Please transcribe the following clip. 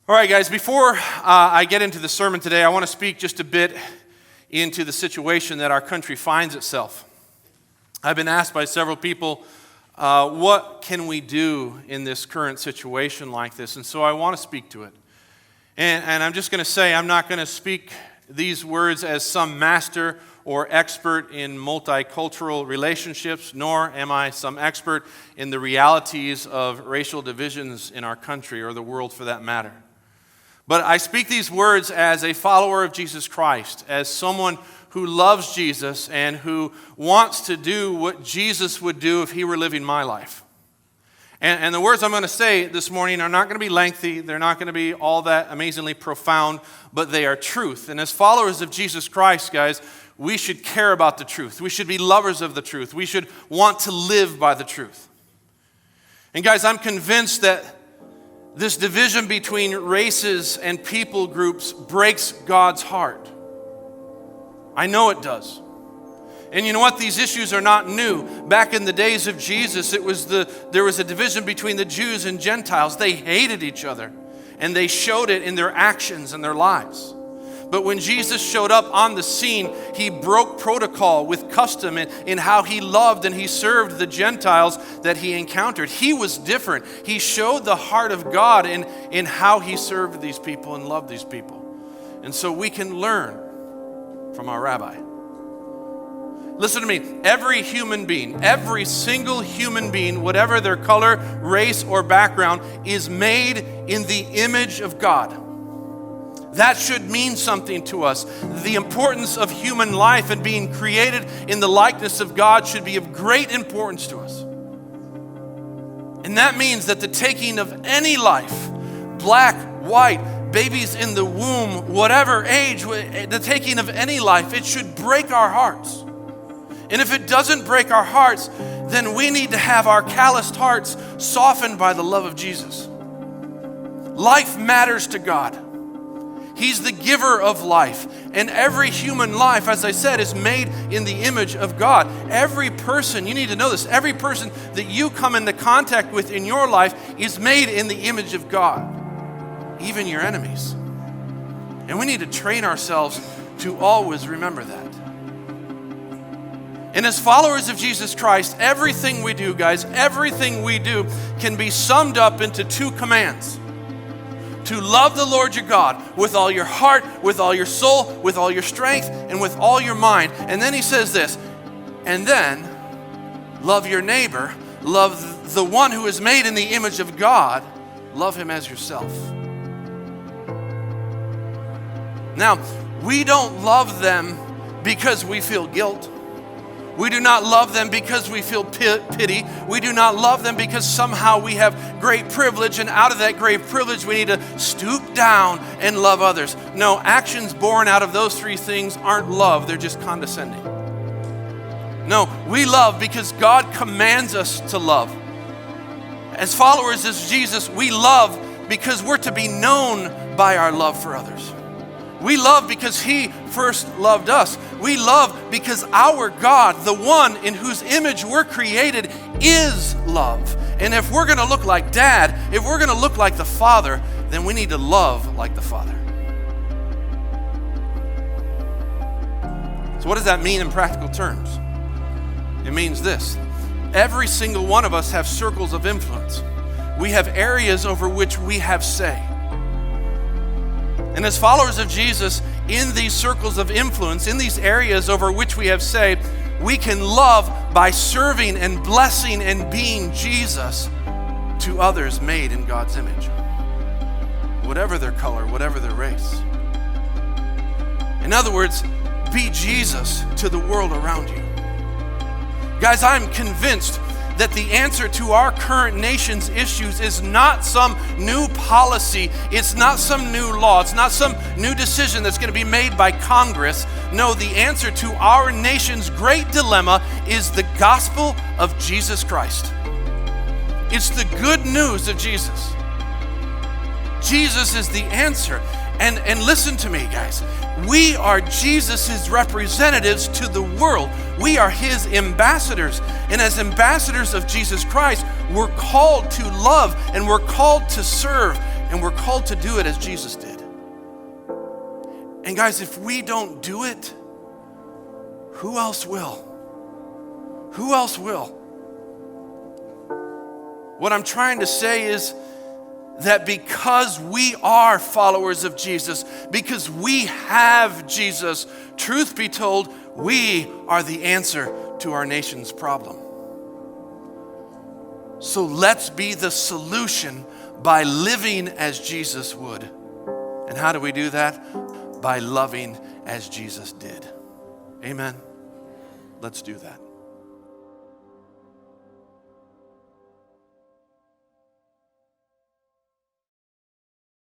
All right, guys, before I get into the sermon today, I want to speak just a bit into the situation that our country finds itself. I've been asked by several people, what can we do in this current situation like this? And so I want to speak to it. And I'm just going to say, I'm not going to speak these words as some master or expert in multicultural relationships, nor am I some expert in the realities of racial divisions in our country or the world for that matter. But I speak these words as a follower of Jesus Christ, as someone who loves Jesus and who wants to do what Jesus would do if he were living my life. And the words I'm going to say this morning are not going to be lengthy. They're not going to be all that amazingly profound, but they are truth. And as followers of Jesus Christ, guys, we should care about the truth. We should be lovers of the truth. We should want to live by the truth. And guys, I'm convinced that this division between races and people groups breaks God's heart. I know it does. And you know what? These issues are not new. Back in the days of Jesus, there was a division between the Jews and Gentiles. They hated each other, and they showed it in their actions and their lives. But when Jesus showed up on the scene, he broke protocol with custom in how he loved and he served the Gentiles that he encountered. He was different. He showed the heart of God in how he served these people and loved these people. And so we can learn from our rabbi. Listen to me. Every human being, every single human being, whatever their color, race, or background, is made in the image of God. That should mean something to us. The importance of human life and being created in the likeness of God should be of great importance to us. And that means that the taking of any life, black, white, babies in the womb, whatever age, the taking of any life, it should break our hearts. And if it doesn't break our hearts, then we need to have our calloused hearts softened by the love of Jesus. Life matters to God. He's the giver of life. And every human life, as I said, is made in the image of God. Every person, you need to know this, every person that you come into contact with in your life is made in the image of God. Even your enemies. And we need to train ourselves to always remember that. And as followers of Jesus Christ, everything we do, guys, everything we do can be summed up into two commands. To love the Lord your God with all your heart, with all your soul, with all your strength, and with all your mind. And then he says this, and then love your neighbor, love the one who is made in the image of God, love him as yourself. Now, we don't love them because we feel guilt. We do not love them because we feel pity. We do not love them because somehow we have great privilege, and out of that great privilege we need to stoop down and love others. No, actions born out of those three things aren't love, they're just condescending. No, we love because God commands us to love. As followers of Jesus, we love because we're to be known by our love for others. We love because he first loved us. We love because our God, the one in whose image we're created, is love. And if we're going to look like Dad, if we're going to look like the Father, then we need to love like the Father. So what does that mean in practical terms? It means this. Every single one of us have circles of influence. We have areas over which we have say. And as followers of Jesus, in these circles of influence, in these areas over which we have say, we can love by serving and blessing and being Jesus to others made in God's image. Whatever their color, whatever their race. In other words, be Jesus to the world around you. Guys, I'm convinced that the answer to our current nation's issues is not some new policy, it's not some new law, it's not some new decision that's going to be made by Congress. No, the answer to our nation's great dilemma is the gospel of Jesus Christ. It's the good news of Jesus. Jesus is the answer. And listen to me, guys. We are Jesus's representatives to the world. We are his ambassadors. And as ambassadors of Jesus Christ, we're called to love and we're called to serve And we're called to do it as Jesus did. And guys, if we don't do it, who else will? Who else will? What I'm trying to say is that because we are followers of Jesus, because we have Jesus, truth be told, we are the answer to our nation's problem. So let's be the solution by living as Jesus would. And how do we do that? By loving as Jesus did. Amen. Let's do that.